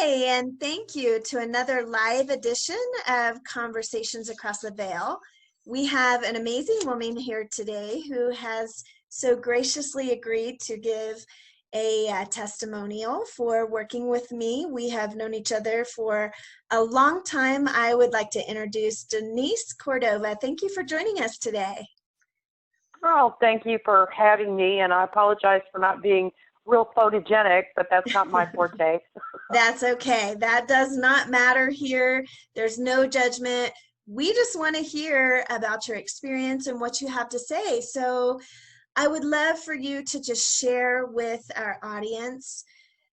Hi, and thank you to another live edition of Conversations Across the Veil. We have an amazing woman here today who has so graciously agreed to give a testimonial for working with me. We have known each other for a long time. I would like to introduce Denise Cordova. Thank you for joining us today. Oh, thank you for having me, and I apologize for not being real photogenic, but that's not my forte. That's okay. That does not matter here. There's no judgment. We just want to hear about your experience and what you have to say. So I would love for you to just share with our audience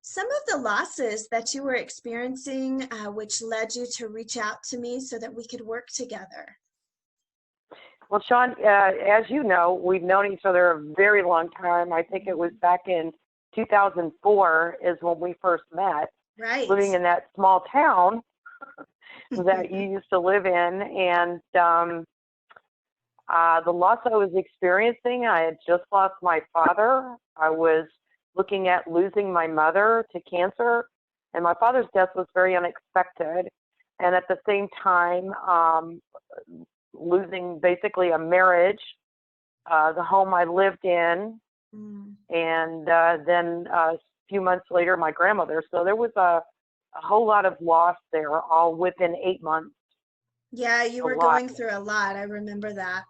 some of the losses that you were experiencing, which led you to reach out to me so that we could work together. Well, Shawn, as you know, we've known each other a very long time. I think it was back in 2004 is when we first met, right, living in that small town that you used to live in. And the loss I was experiencing, I had just lost my father. I was looking at losing my mother to cancer, and my father's death was very unexpected. And at the same time, losing basically a marriage, the home I lived in, and then a few months later, my grandmother. So there was a whole lot of loss there, all within 8 months. Yeah, you were going through a lot. I remember that.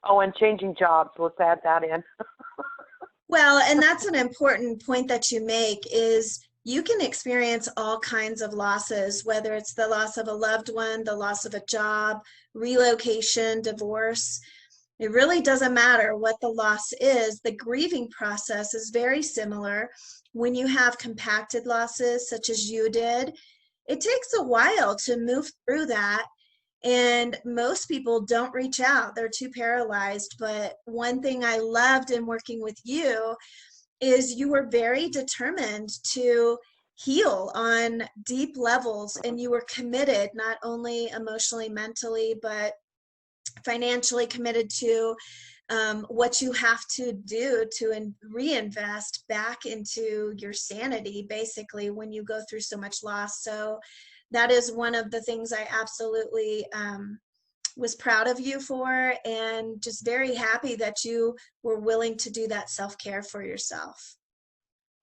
Oh, and changing jobs. Let's add that in. Well, and that's an important point that you make is you can experience all kinds of losses, whether it's the loss of a loved one, the loss of a job, relocation, divorce. It really doesn't matter what the loss is. The grieving process is very similar. When you have compacted losses, such as you did, it takes a while to move through that. And most people don't reach out. They're too paralyzed. But one thing I loved in working with you is you were very determined to heal on deep levels, and you were committed, not only emotionally, mentally, but financially committed to what you have to do to reinvest back into your sanity, basically, when you go through so much loss. So that is one of the things I absolutely was proud of you for, and just very happy that you were willing to do that self-care for yourself.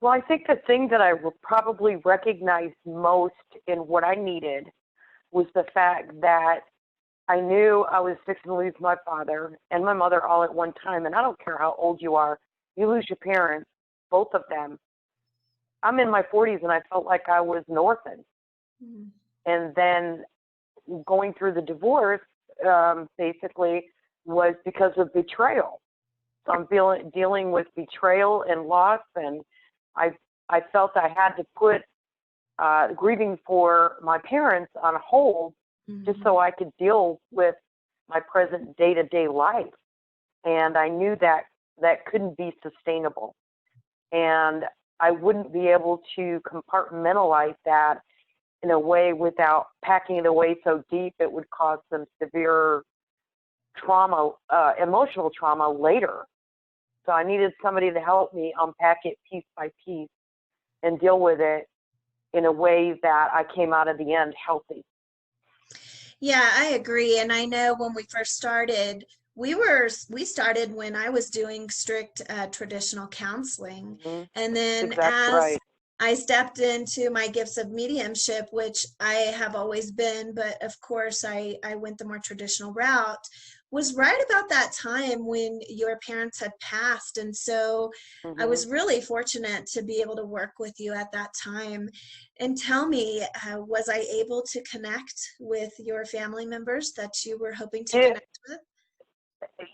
Well, I think the thing that I will probably recognize most in what I needed was the fact that I knew I was fixing to lose my father and my mother all at one time. And I don't care how old you are, you lose your parents, both of them. I'm in my 40s and I felt like I was an orphan. Mm-hmm. And then going through the divorce, basically, was because of betrayal. So I'm dealing with betrayal and loss, and I felt I had to put grieving for my parents on hold, just so I could deal with my present day-to-day life. And I knew that that couldn't be sustainable. And I wouldn't be able to compartmentalize that in a way without packing it away so deep it would cause some severe trauma, emotional trauma later. So I needed somebody to help me unpack it piece by piece and deal with it in a way that I came out of the end healthy. Yeah, I agree. And I know when we first started, we started when I was doing strict traditional counseling. Mm-hmm. And then as I stepped into my gifts of mediumship, which I have always been, but of course I went the more traditional route, was right about that time when your parents had passed. And so I was really fortunate to be able to work with you at that time. And tell me, was I able to connect with your family members that you were hoping to connect with?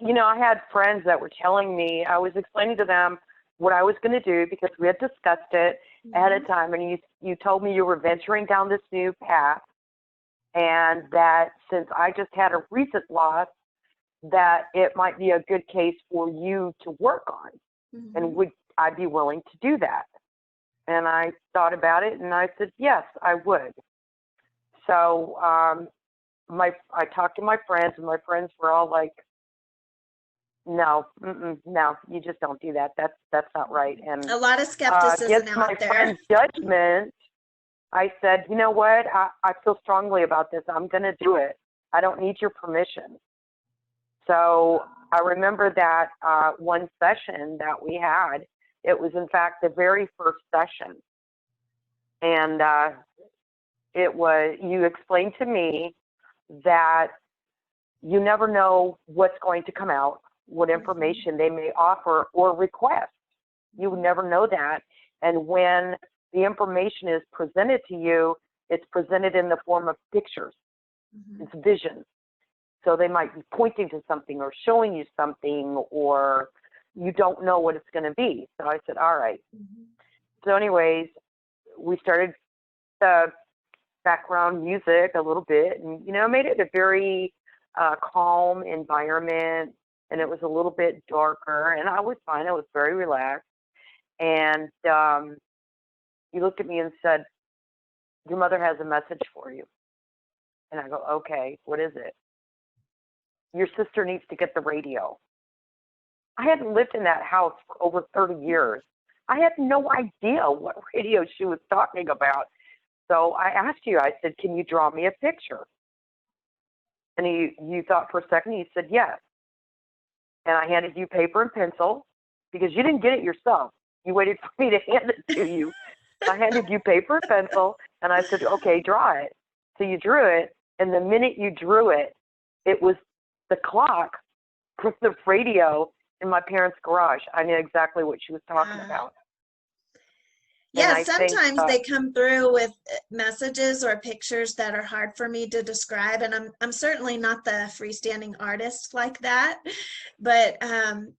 You know, I had friends that were telling me, I was explaining to them what I was going to do because we had discussed it ahead of time. And you told me you were venturing down this new path, and that since I just had a recent loss, that it might be a good case for you to work on. And would I be willing to do that? And I thought about it, and I said, yes, I would. So I talked to my friends, and my friends were all like, no, you just don't do that. That's not right. And a lot of skepticism against out my there. friend's judgment, I said, you know what? I feel strongly about this. I'm going to do it. I don't need your permission. So I remember that one session that we had, it was in fact the very first session. And it was, you explained to me that you never know what's going to come out, what information they may offer or request. You never know that. And when the information is presented to you, it's presented in the form of pictures. It's visions. So they might be pointing to something or showing you something, or you don't know what it's going to be. So I said, all right. So anyways, we started the background music a little bit, and, you know, made it a very calm environment, and it was a little bit darker, and I was fine. I was very relaxed. And he looked at me and said, your mother has a message for you. And I go, okay, what is it? Your sister needs to get the radio. I hadn't lived in that house for over 30 years. I had no idea what radio she was talking about. So I asked you, I said, can you draw me a picture? And you thought for a second, he said, yes. And I handed you paper and pencil because you didn't get it yourself. You waited for me to hand it to you. I handed you paper and pencil, and I said, okay, draw it. So you drew it, and the minute you drew it, it was the clock from the radio in my parents' garage. I knew exactly what she was talking about. Yeah, sometimes they come through with messages or pictures that are hard for me to describe, and I'm certainly not the freestanding artist like that, but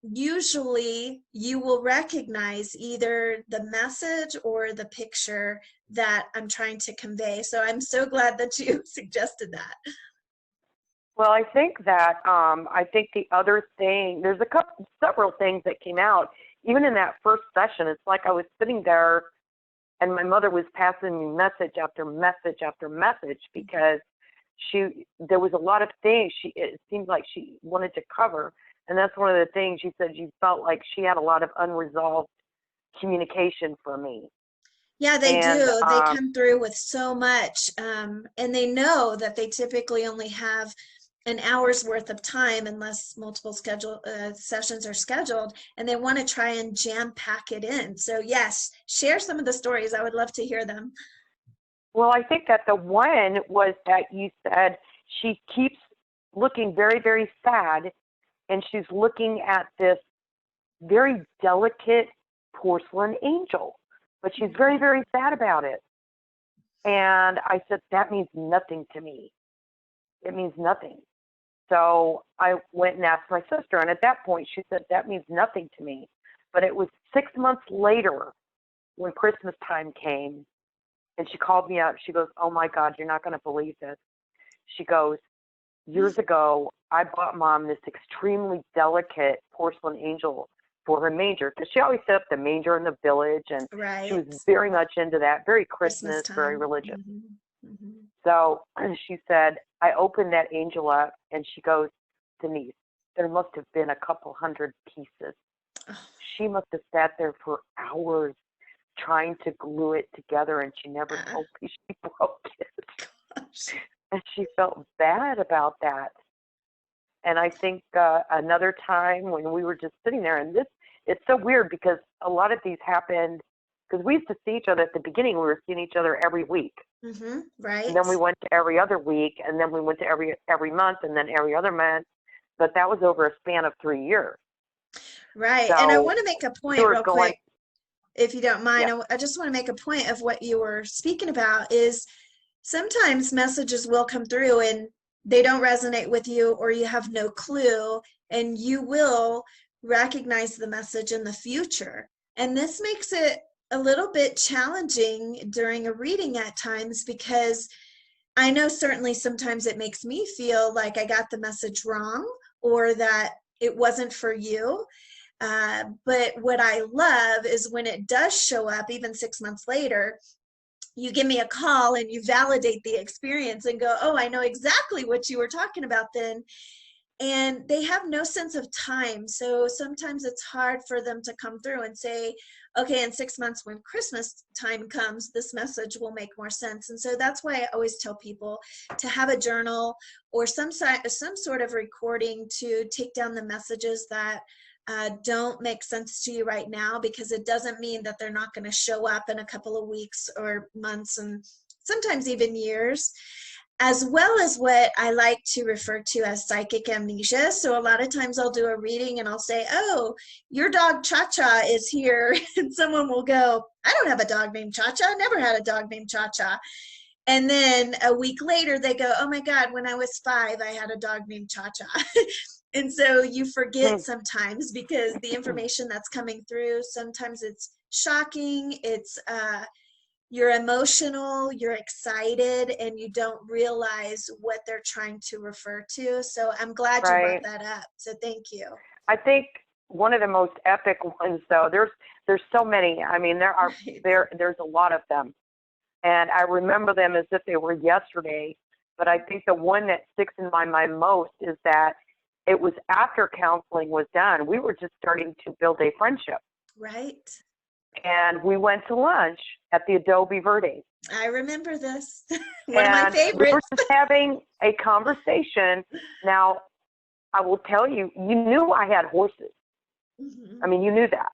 usually you will recognize either the message or the picture that I'm trying to convey. So I'm so glad that you suggested that. Well, I think that the other thing, there's several things that came out, even in that first session. It's like I was sitting there and my mother was passing me message after message after message because there was a lot of things it seemed like she wanted to cover. And that's one of the things she said, you felt like she had a lot of unresolved communication for me. Yeah, they do. They come through with so much, and they know that they typically only have an hour's worth of time unless multiple sessions are scheduled, and they want to try and jam pack it in. So yes, share some of the stories. I would love to hear them. Well, I think that the one was that you said she keeps looking very, very sad, and she's looking at this very delicate porcelain angel, but she's very, very sad about it. And I said, that means nothing to me. It means nothing. So I went and asked my sister, and at that point she said, that means nothing to me. But it was 6 months later when Christmas time came, and she called me up. She goes, oh my God, you're not going to believe this. She goes, years ago, I bought Mom this extremely delicate porcelain angel for her manger, because she always set up the manger in the village, and she was very much into that, very Christmas very religious. So she said, I opened that angel up, and she goes, Denise, there must have been a couple hundred pieces. She must have sat there for hours trying to glue it together, and she never told me she broke it. And she felt bad about that. And I think another time when we were just sitting there, and it's so weird because a lot of these happened because we used to see each other at the beginning. We were seeing each other every week. Right. And then we went to every other week, and then we went to every month, and then every other month. But that was over a span of 3 years. Right. So and I want to make a point real quick, if you don't mind. Yeah. I just want to make a point of what you were speaking about is sometimes messages will come through and they don't resonate with you, or you have no clue, and you will recognize the message in the future. And this makes it a little bit challenging during a reading at times, because I know certainly sometimes it makes me feel like I got the message wrong or that it wasn't for you. But what I love is when it does show up, even 6 months later, you give me a call and you validate the experience and go, oh, I know exactly what you were talking about then. and they have no sense of time. So sometimes it's hard for them to come through and say, okay, in 6 months when Christmas time comes, this message will make more sense. And so that's why I always tell people to have a journal or some sort of recording to take down the messages that don't make sense to you right now, because it doesn't mean that they're not going to show up in a couple of weeks or months and sometimes even years. As well as what I like to refer to as psychic amnesia. So a lot of times I'll do a reading and I'll say, oh, your dog Cha-Cha is here. And someone will go, I don't have a dog named Cha-Cha. I never had a dog named Cha-Cha. And then a week later they go, oh my God, when I was 5, I had a dog named Cha-Cha. And so you forget sometimes, because the information that's coming through, sometimes it's shocking, it's you're emotional, you're excited, and you don't realize what they're trying to refer to. So I'm glad you brought that up. So thank you. I think one of the most epic ones, though, there's so many. I mean, there's a lot of them, and I remember them as if they were yesterday. But I think the one that sticks in my mind most is that it was after counseling was done. We were just starting to build a friendship. Right. And we went to lunch at the Adobe Verde. I remember this. One of my favorites. We were just having a conversation. Now, I will tell you, you knew I had horses. Mm-hmm. I mean, you knew that.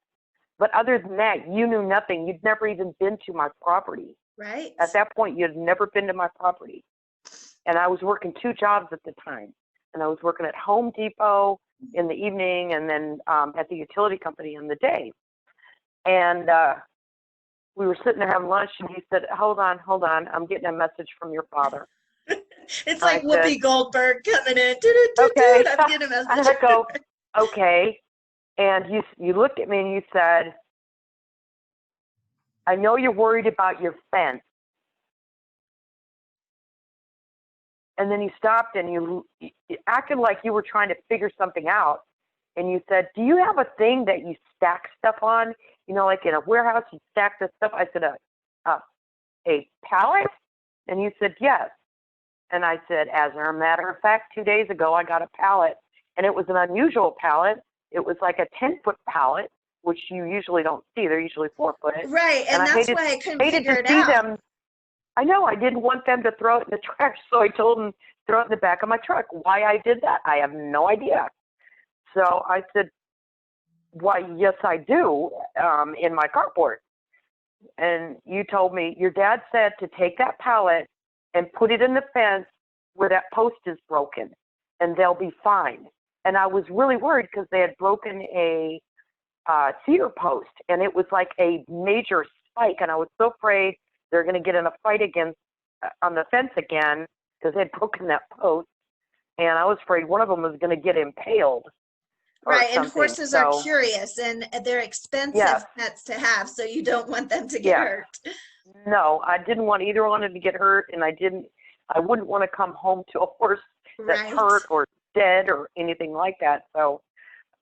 But other than that, you knew nothing. You'd never even been to my property. Right. At that point, you'd never been to my property. And I was working 2 jobs at the time. And I was working at Home Depot in the evening, and then at the utility company in the day. And we were sitting there having lunch, and he said, hold on, I'm getting a message from your father. It's like Whoopi Goldberg coming in. Okay. I'm getting a message. And I go, okay. And you looked at me and you said, I know you're worried about your fence. And then you stopped and you acted like you were trying to figure something out. And you said, do you have a thing that you stack stuff on? You know, like in a warehouse, you stack this stuff. I said, a pallet? And you said, yes. And I said, as a matter of fact, 2 days ago, I got a pallet. And it was an unusual pallet. It was like a 10-foot pallet, which you usually don't see. They're usually 4-foot. Right, and that's why I couldn't figure it out. Them. I know, I didn't want them to throw it in the trash, so I told them, throw it in the back of my truck. Why I did that, I have no idea. So I said, why, yes, I do, in my carport. And you told me, your dad said to take that pallet and put it in the fence where that post is broken, and they'll be fine. And I was really worried because they had broken a cedar post, and it was like a major spike, and I was so afraid they're going to get in a fight against on the fence again because they had broken that post, and I was afraid one of them was going to get impaled. Right, and horses are curious, and they're expensive pets to have, so you don't want them to get hurt. No, I didn't want either one of them to get hurt, and I wouldn't want to come home to a horse that's hurt or dead or anything like that. So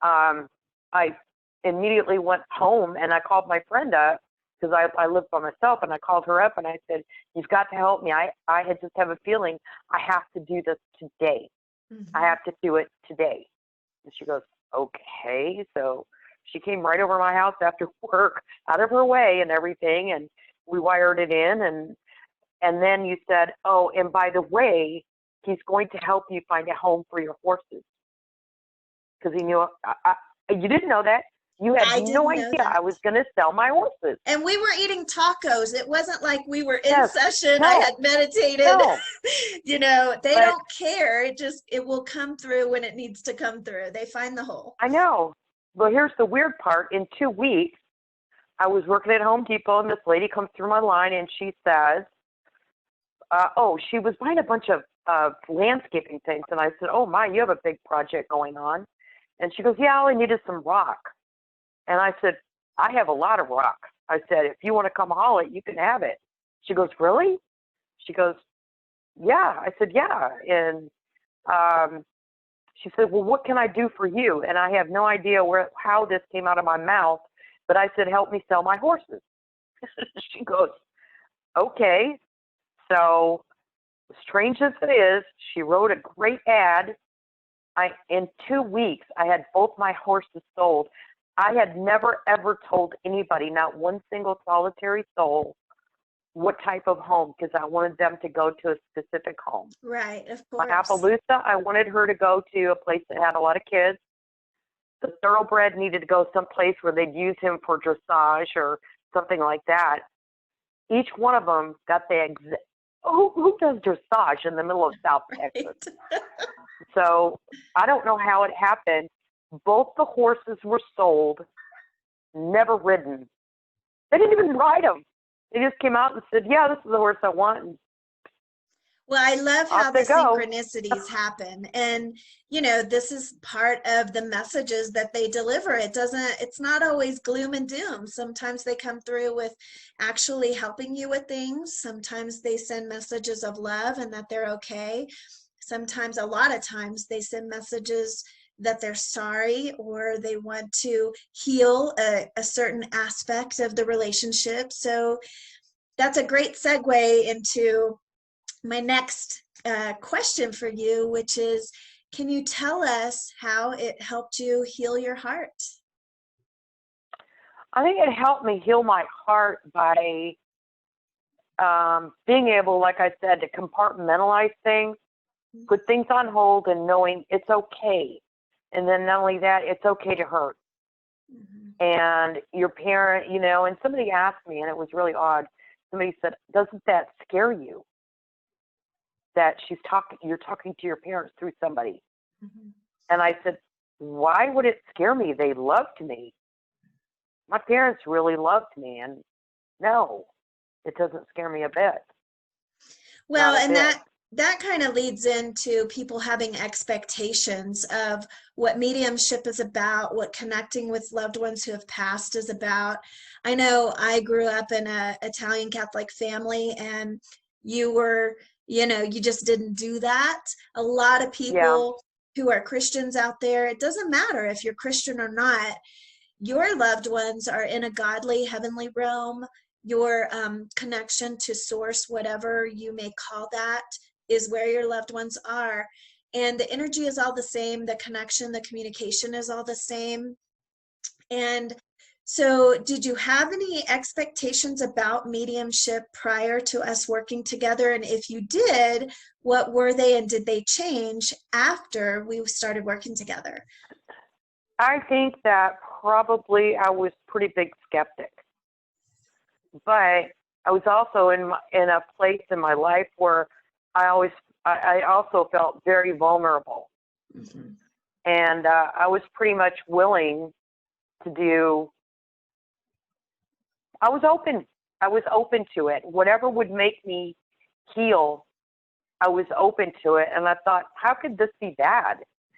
I immediately went home, and I called my friend up because I lived by myself, and I called her up, and I said, you've got to help me. I had just have a feeling I have to do this today. Mm-hmm. I have to do it today. And she goes, okay. So she came right over my house after work, out of her way and everything, and we wired it in. And then you said, oh, and by the way, he's going to help you find a home for your horses. Because he knew, you didn't know that. You had no idea I was going to sell my horses. And we were eating tacos. It wasn't like we were in session. No. I had meditated. No. You know, they don't care. It will come through when it needs to come through. They find the hole. I know. Well, here's the weird part. In 2 weeks, I was working at Home Depot, and this lady comes through my line, and she says, she was buying a bunch of landscaping things. And I said, oh, my, you have a big project going on. And she goes, yeah, all I need is some rock. And I said, I have a lot of rock. I said, if you want to come haul it, you can have it. She goes, really? She goes, yeah. I said, yeah. And she said, well, what can I do for you? And I have no idea how this came out of my mouth, but I said, help me sell my horses. She goes, okay. So strange as it is, she wrote a great ad In 2 weeks, I had both my horses sold. I had never, ever told anybody, not one single solitary soul, what type of home, because I wanted them to go to a specific home. Right, of My course. Appaloosa, I wanted her to go to a place that had a lot of kids. The thoroughbred needed to go someplace where they'd use him for dressage or something like that. Each one of them got who does dressage in the middle of South Texas? So I don't know how it happened. Both the horses were sold, never ridden. They didn't even ride them. They just came out and said, yeah, this is the horse I want. And well, I love how off the they go. synchronicities happen. And, this is part of the messages that they deliver. It's not always gloom and doom. Sometimes they come through with actually helping you with things. Sometimes they send messages of love and that they're okay. Sometimes, a lot of times, they send messages that they're sorry or they want to heal a certain aspect of the relationship. So that's a great segue into my next question for you, which is, can you tell us how it helped you heal your heart? I think it helped me heal my heart by being able, like I said, to compartmentalize things, put things on hold, and knowing it's okay. And then not only that, it's okay to hurt. Mm-hmm. And your parent, and somebody asked me, and it was really odd. Somebody said, doesn't that scare you? That you're talking to your parents through somebody. Mm-hmm. And I said, why would it scare me? They loved me. My parents really loved me. And no, it doesn't scare me a bit. Well, and that kind of leads into people having expectations of what mediumship is about, what connecting with loved ones who have passed is about. I know I grew up in an Italian Catholic family, and you were, you just didn't do that. A lot of people who are Christians out there, it doesn't matter if you're Christian or not, your loved ones are in a godly heavenly realm. Your connection to source, whatever you may call that, is where your loved ones are. And the energy is all the same. The connection, the communication is all the same. And so did you have any expectations about mediumship prior to us working together? And if you did, what were they, and did they change after we started working together? I think that probably I was pretty big skeptic. But I was also in a place in my life where I also felt very vulnerable. Mm-hmm. And I was pretty much willing to do, I was open to it. Whatever would make me heal, I was open to it. And I thought, how could this be bad?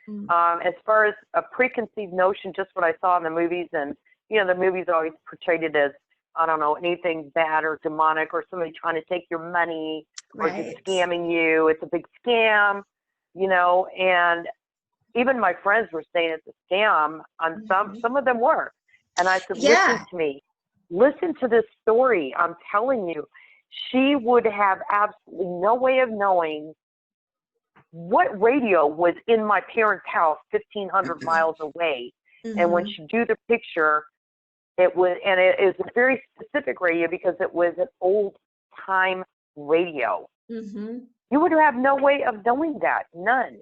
Mm-hmm. As far as a preconceived notion, just what I saw in the movies, and, the movies always portrayed it as, I don't know, anything bad or demonic or somebody trying to take your money or just scamming you. It's a big scam, and even my friends were saying it's a scam. On some of them were. And I said, listen to me. Listen to this story. I'm telling you, she would have absolutely no way of knowing what radio was in my parents' house 1,500 miles away. Mm-hmm. And when she drew the picture, it is a very specific radio because it was an old time radio. Mm-hmm. You would have no way of knowing that, none.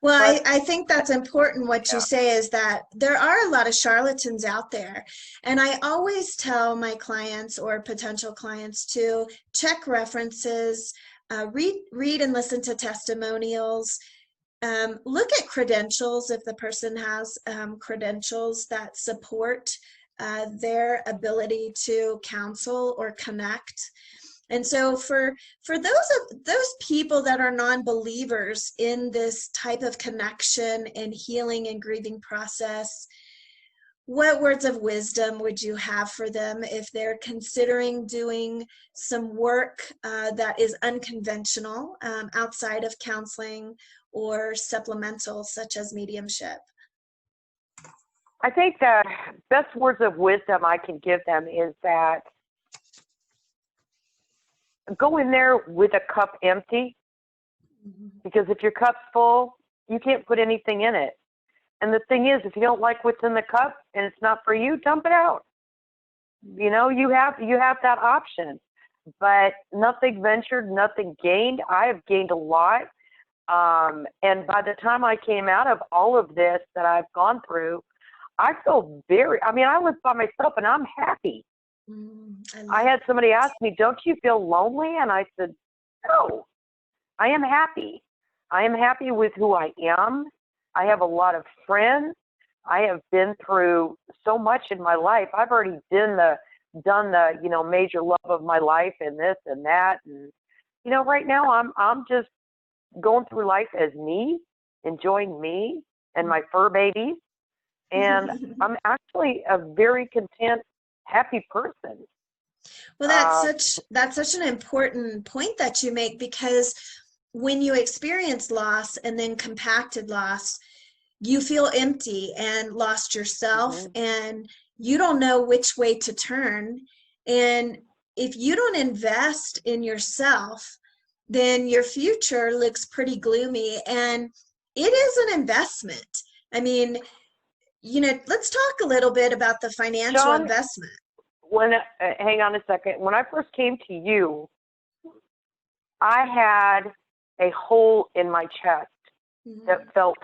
Well, I think that's important. What you say is that there are a lot of charlatans out there. And I always tell my clients or potential clients to check references, read and listen to testimonials. Look at credentials if the person has credentials that support their ability to counsel or connect. And so for those people that are non-believers in this type of connection and healing and grieving process, what words of wisdom would you have for them if they're considering doing some work that is unconventional outside of counseling or supplemental, such as mediumship? I think the best words of wisdom I can give them is that go in there with a cup empty, because if your cup's full, You can't put anything in it. And the thing is, if you don't like what's in the cup and it's not for you, dump it out. You know, you have that option. But nothing ventured, nothing gained. I have gained a lot. And by the time I came out of all of this that I've gone through, I feel I live by myself and I'm happy. I had somebody ask me, don't you feel lonely? And I said, no, I am happy. I am happy with who I am. I have a lot of friends. I have been through so much in my life. I've already done the major love of my life and this and that. And, right now I'm just going through life as me, enjoying me and my fur babies. And I'm actually a very content, happy person. Well, that's such an important point that you make, because when you experience loss and then compacted loss, you feel empty and lost yourself, and you don't know which way to turn. And if you don't invest in yourself, then your future looks pretty gloomy, and it is an investment. I mean, let's talk a little bit about the financial Shawn, investment. Hang on a second. When I first came to you, I had a hole in my chest that felt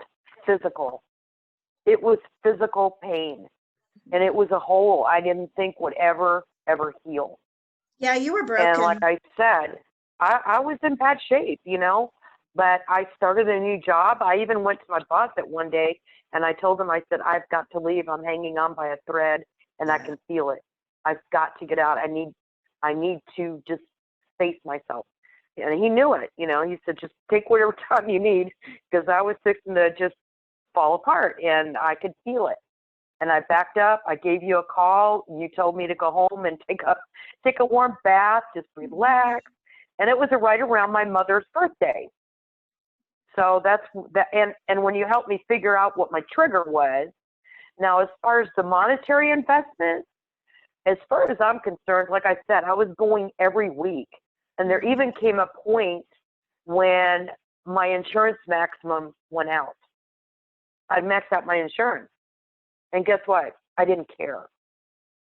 physical. It was physical pain, and it was a hole I didn't think would ever heal. Yeah, you were broken. And like I said, I was in bad shape, but I started a new job. I even went to my boss at one day, and I told him, I said, I've got to leave. I'm hanging on by a thread, and I can feel it. I've got to get out. I need to just face myself. And he knew it. He said, just take whatever time you need, because I was fixing to just fall apart, and I could feel it. And I backed up. I gave you a call. You told me to go home and take a warm bath, just relax. And it was right around my mother's birthday. So that's that. And when you helped me figure out what my trigger was, now as far as the monetary investment, as far as I'm concerned, like I said, I was going every week. And there even came a point when my insurance maximum went out. I maxed out my insurance. And guess what? I didn't care,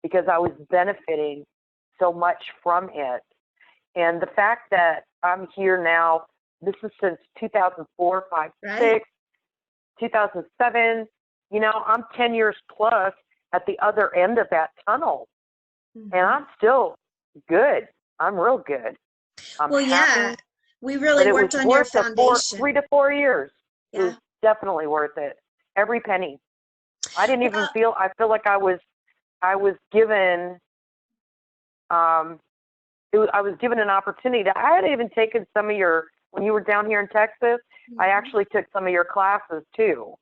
because I was benefiting so much from it. And the fact that I'm here now, this is since 2004, 5, Right. 6, 2007, I'm 10 years plus at the other end of that tunnel. And I'm still good. I'm real good. I'm happy. Yeah, we really worked on your foundation. 3 to 4 years. Yeah. It was definitely worth it. Every penny. I didn't even feel like I was given I was given an opportunity. I had even taken some of when you were down here in Texas, I actually took some of your classes too.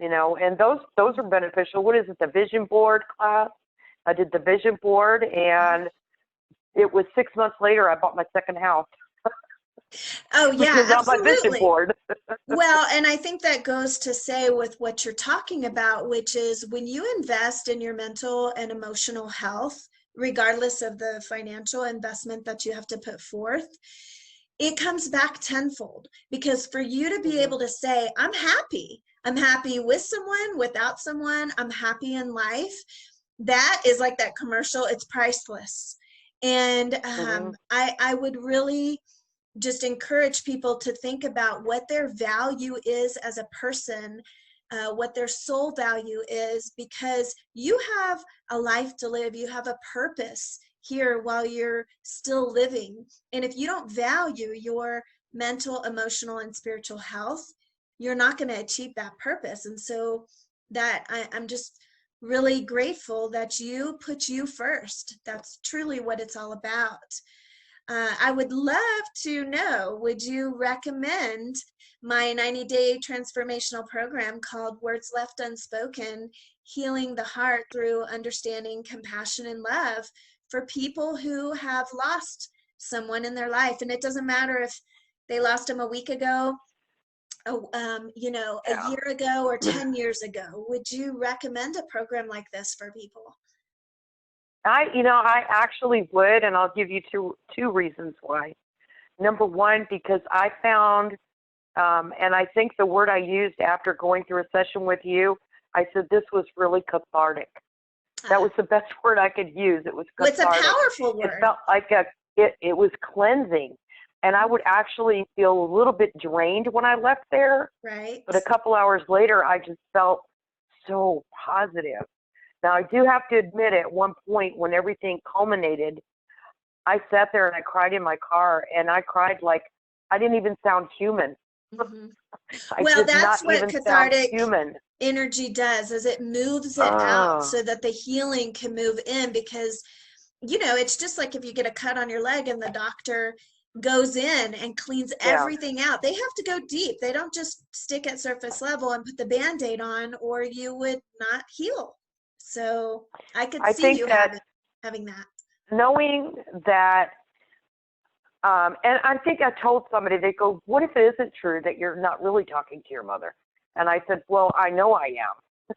And those are beneficial. What is it, the vision board class? I did the vision board, and it was 6 months later I bought my second house. Oh yeah, absolutely. On my vision board. Well, and I think that goes to say with what you're talking about, which is when you invest in your mental and emotional health, regardless of the financial investment that you have to put forth, it comes back tenfold. Because for you to be able to say, I'm happy with someone, without someone, I'm happy in life, that is like that commercial, it's priceless. And I would really just encourage people to think about what their value is as a person, what their soul value is, because you have a life to live. You have a purpose here while you're still living. And if you don't value your mental, emotional, and spiritual health, you're not going to achieve that purpose. And so that I'm just really grateful that you put you first. That's truly what it's all about. I would love to know, would you recommend my 90-day transformational program called Words Left Unspoken, Healing the Heart Through Understanding, Compassion, and Love for people who have lost someone in their life? And it doesn't matter if they lost them a week ago, a year ago, or 10 years ago. Would you recommend a program like this for people? I actually would, and I'll give you two reasons why. Number one, because I found And I think the word I used after going through a session with you, I said this was really cathartic. That was the best word I could use. It was Well, it's cathartic. a powerful word. It felt like it was cleansing. And I would actually feel a little bit drained when I left there. Right. But a couple hours later, I just felt so positive. Now, I do have to admit, at one point when everything culminated, I sat there and I cried in my car, and I cried like I didn't even sound human. Mm-hmm. I Well, did that's not what even sound cathartic human. energy does, is it moves it out so that the healing can move in, because it's just like if you get a cut on your leg and the doctor goes in and cleans everything out. They have to go deep. They don't just stick at surface level and put the Band-Aid on, or you would not heal. So I could see you having that. Knowing that, and I think I told somebody, they go, what if it isn't true that you're not really talking to your mother? And I said, well, I know I am,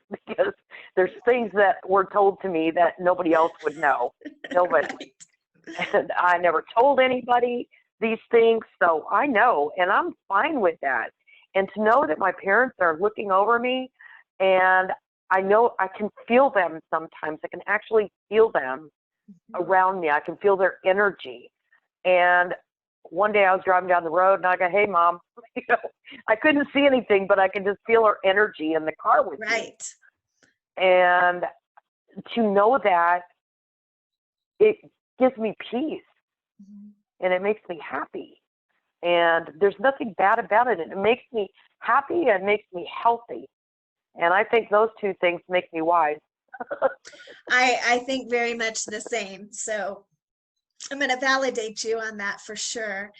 because there's things that were told to me that nobody else would know. Nobody. Right. And I never told anybody these things, so I know, and I'm fine with that. And to know that my parents are looking over me, and I know I can feel them sometimes. I can actually feel them around me. I can feel their energy. And one day I was driving down the road, and I go, hey, Mom. I couldn't see anything, but I could just feel her energy in the car with me. And to know that, it gives me peace, and it makes me happy. And there's nothing bad about it. It makes me happy and makes me healthy. And I think those two things make me wise. I think very much the same. So I'm going to validate you on that for sure.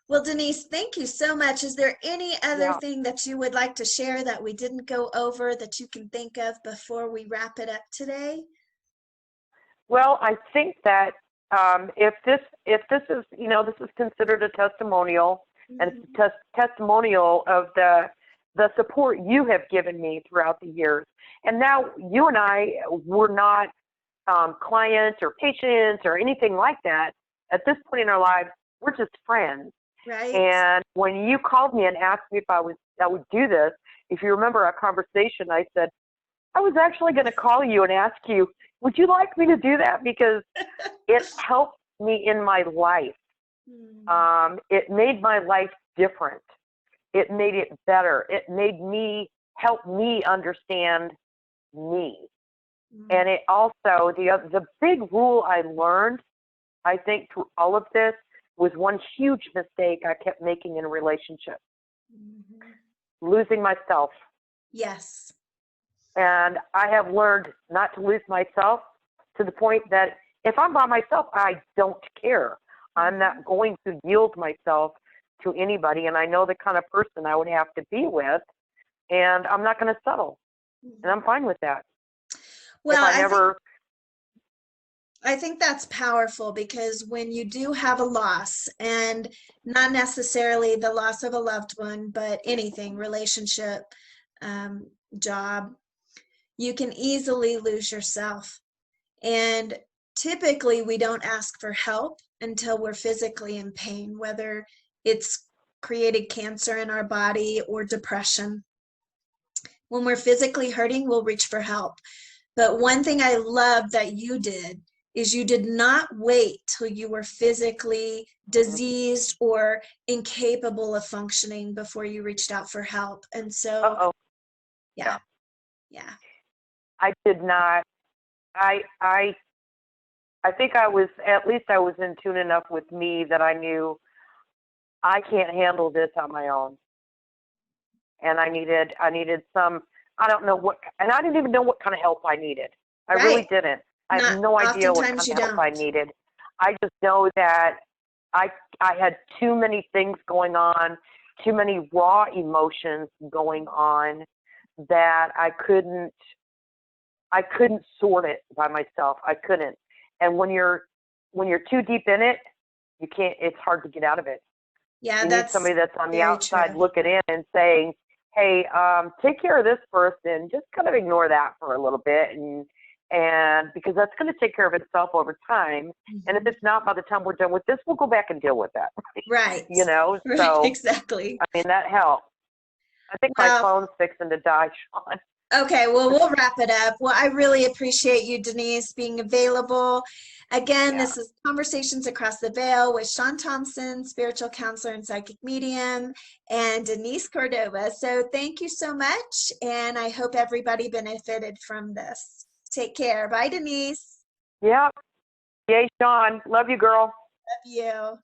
Well, Denise, thank you so much. Is there any other thing that you would like to share that we didn't go over that you can think of before we wrap it up today? Well, I think that if this is, this is considered a testimonial, and it's a testimonial of the support you have given me throughout the years. And now you and I were not clients or patients or anything like that. At this point in our lives, we're just friends. Right. And when you called me and asked me if I would do this, if you remember our conversation, I said, I was actually going to call you and ask you, would you like me to do that? Because it helped me in my life. It made my life different. It made it better. It made me, help me understand me. And it also, the big rule I learned, I think, through all of this, was one huge mistake I kept making in a relationship. Losing myself. Yes. And I have learned not to lose myself, to the point that if I'm by myself, I don't care. I'm not going to yield myself to anybody, and I know the kind of person I would have to be with, and I'm not going to settle. And I'm fine with that. Well, I think that's powerful, because when you do have a loss, and not necessarily the loss of a loved one, but anything, relationship, job, you can easily lose yourself. And typically we don't ask for help until we're physically in pain, whether it's created cancer in our body or depression. When we're physically hurting, we'll reach for help. But one thing I love that you did is you did not wait till you were physically diseased or incapable of functioning before you reached out for help. And so, yeah. I did not. I think I was in tune enough with me that I knew I can't handle this on my own. And I needed some, I don't know what, and I didn't even know what kind of help I needed. I really didn't. I have no idea what kind of help I needed. I just know that I had too many things going on, too many raw emotions going on, that I couldn't sort it by myself. I couldn't. And when you're too deep in it, you can't, it's hard to get out of it. Yeah, you need somebody that's on the outside looking in and saying, hey, take care of this first, and just kind of ignore that for a little bit, and And because that's going to take care of itself over time. And if it's not, by the time we're done with this, we'll go back and deal with that. Right. You know, Right, so exactly. I mean, that helps. I think my Well, phone's fixing to die, Shawn. okay, well, we'll wrap it up. Well, I really appreciate you, Denise, being available. Again, Yeah. this is Conversations Across the Veil with Shawn Thompson, spiritual counselor and psychic medium, and Denise Cordova. So thank you so much, and I hope everybody benefited from this. Take care. Bye, Denise. Yeah. Yay, Shawn. Love you, girl. Love you.